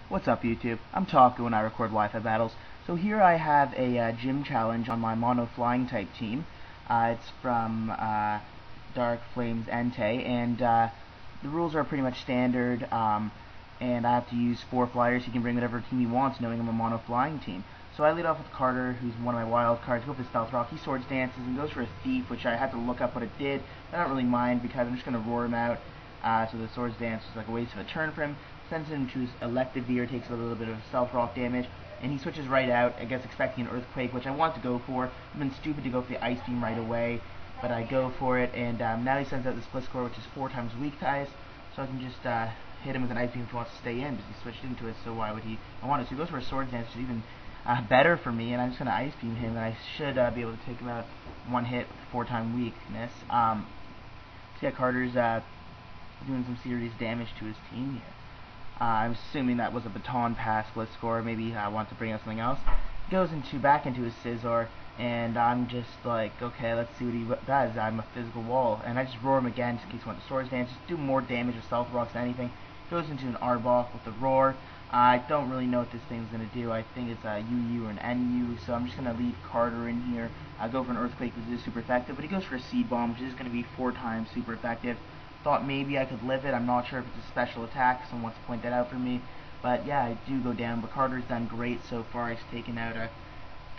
What's up, YouTube? I'm Taco and I record Wi-Fi battles. So here I have a gym challenge on my mono flying type team. It's from Dark Flames Entei, and the rules are pretty much standard. And I have to use 4 flyers. He can bring whatever team he wants, knowing I'm a mono flying team. So I lead off with Carter, who's one of my wild cards. Go for the Stealth Rock. He swords dances and goes for a Thief, which I had to look up what it did. I don't really mind because I'm just going to roar him out. So the swords dance is like a waste of a turn for him. Sends him to his Zephyr, takes a little bit of Stealth Rock damage, and he switches right out, I guess expecting an Earthquake, which I want to go for. I've been stupid to go for the Ice Beam right away, but I go for it, and now he sends out the Split Score, which is 4 times weak to Ice, so I can just hit him with an Ice Beam if he wants to stay in, because he switched into it, so why would he? I want it. So he goes for a Swords Dance, which is even better for me, and I'm just going to Ice Beam him, and I should be able to take him out one hit with 4-time weakness. So yeah, Carter's doing some serious damage to his team here. I'm assuming that was a baton pass split score. Maybe I want to bring out something else. Goes back into his Scizor, and I'm just like, okay, let's see what he does. I'm a physical wall, and I just roar him again just in case he wants to Swords Dance. Just do more damage with Stealth Rocks than anything. Goes into an Arbok with the roar. I don't really know what this thing's gonna do. I think it's a UU or an NU, so I'm just gonna leave Carter in here. Go for an Earthquake, which is super effective, but he goes for a Seed Bomb, which is gonna be 4 times super effective. Thought maybe I could live it. I'm not sure if it's a special attack. Someone wants to point that out for me. But yeah, I do go down. But Carter's done great so far. He's taken out a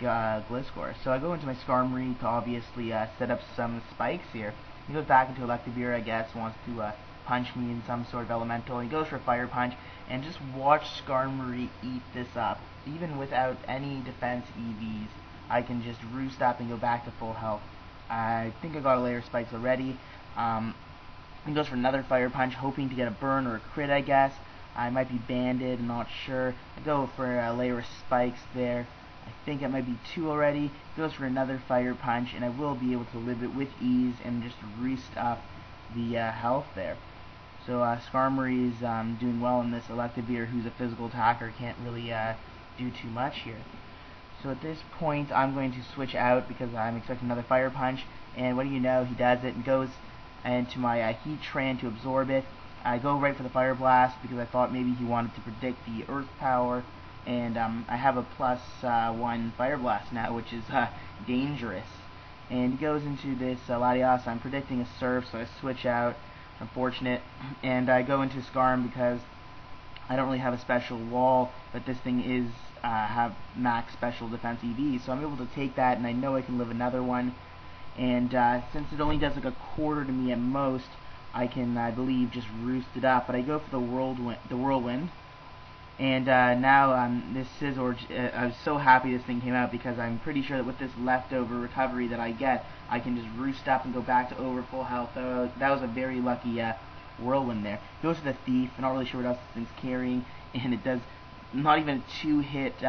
Gliscor. So I go into my Skarmory to obviously set up some spikes here. He goes back into Electivire, I guess, wants to punch me in some sort of elemental. He goes for a Fire Punch, and just watch Skarmory eat this up. Even without any defense EVs, I can just roost up and go back to full health. I think I got a layer of spikes already. He goes for another Fire Punch, hoping to get a burn or a crit, I guess. I might be banded, I'm not sure. I go for a layer of spikes there. I think it might be 2 already. He goes for another Fire Punch, and I will be able to live it with ease and just roost up the health there. So Skarmory is doing well in this. Electivire, who's a physical attacker, can't really do too much here. So at this point, I'm going to switch out because I'm expecting another Fire Punch. And what do you know, he does it and goes into my Heatran to absorb it. I go right for the Fire Blast because I thought maybe he wanted to predict the Earth Power, and I have a +1 Fire Blast now, which is dangerous. And he goes into this Latias. I'm predicting a Surf, so I switch out. Unfortunate. And I go into Skarm because I don't really have a special wall, but this thing is have max special defense EV, so I'm able to take that, and I know I can live another one. And since it only does like a quarter to me at most, I can, I believe, just roost it up. But I go for the Whirlwind. And now this Scizor, I was so happy this thing came out because I'm pretty sure that with this leftover recovery that I get, I can just roost up and go back to over full health. So that was a very lucky Whirlwind there. Goes to the Thief. I'm not really sure what else this thing's carrying, and it does not even a 2-hit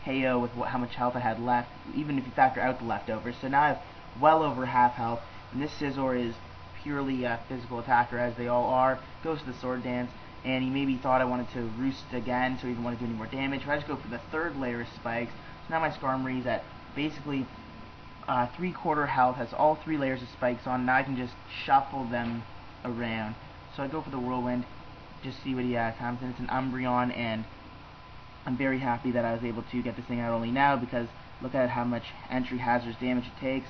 KO with how much health I had left, even if you factor out the leftovers. So now I have well over half health, and this Scizor is purely a physical attacker, as they all are. Goes to the Sword Dance, and he maybe thought I wanted to roost again, so he didn't want to do any more damage. But I just go for the 3rd layer of spikes. So now my Skarmory is at basically 3/4 health, has all 3 layers of spikes on. Now I can just shuffle them around. So I go for the Whirlwind, just see what he comes in. It's an Umbreon, and I'm very happy that I was able to get this thing out only now, because look at how much entry hazards damage it takes.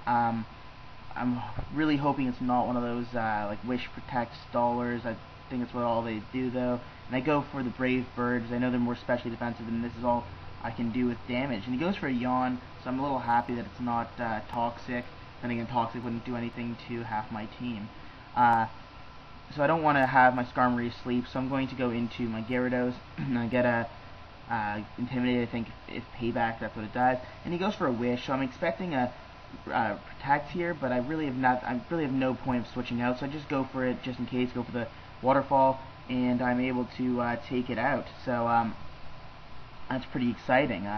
I'm really hoping it's not one of those like Wish Protect Stallers. I think it's what all they do though. And I go for the Brave Bird because I know they're more specially defensive, and this is all I can do with damage. And he goes for a Yawn, so I'm a little happy that it's not Toxic. Then again, Toxic wouldn't do anything to half my team. So I don't want to have my Skarmory asleep, so I'm going to go into my Gyarados and I get a Intimidate, I think, if Payback, that's what it does. And he goes for a Wish, so I'm expecting a Protect here, but I really have no point of switching out, so I just go for it just in case. Go for the Waterfall, and I'm able to take it out. So that's pretty exciting.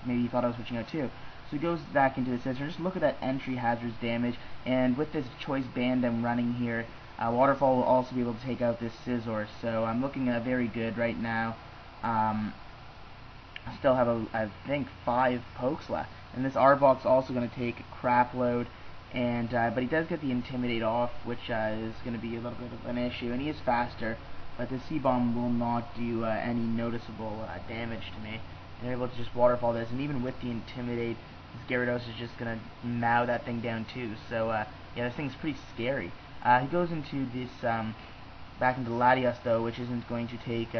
Maybe you thought I was switching out too. So he goes back into the Scizor. Just look at that entry hazards damage, and with this Choice Band I'm running here, Waterfall will also be able to take out this Scizor. So I'm looking very good right now. I still have I think 5 pokes left, and this Arbok's also going to take a crap load, and but he does get the Intimidate off, which is going to be a little bit of an issue, and he is faster, but the C-bomb will not do any noticeable damage to me. And I'm able to just waterfall this, and even with the Intimidate, this Gyarados is just going to mow that thing down too. So yeah, this thing's pretty scary. He goes into this, back into Latios though, which isn't going to take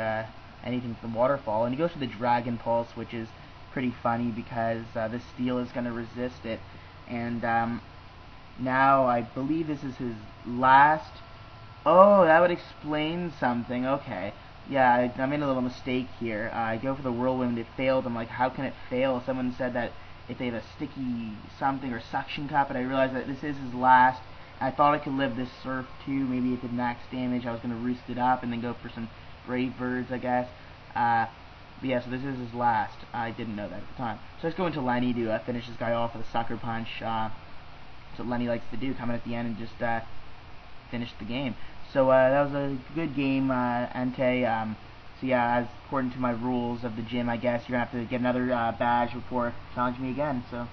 anything from the waterfall, and he goes for the Dragon Pulse, which is pretty funny because the Steel is going to resist it. And now I believe this is his last. Oh, that would explain something. Okay. Yeah, I made a little mistake here. I go for the Whirlwind, it failed. I'm like, how can it fail? Someone said that if they have a sticky something or suction cup, and I realized that this is his last. I thought I could live this Surf too. Maybe it did max damage. I was going to roost it up and then go for some Brave Birds, I guess. But yeah, so this is his last. I didn't know that at the time. So let's go into Lenny to finish this guy off with a Sucker Punch. That's what Lenny likes to do, come in at the end and just finish the game. So that was a good game, Entei. So yeah, as according to my rules of the gym, I guess you're going to have to get another badge before challenging me again. So.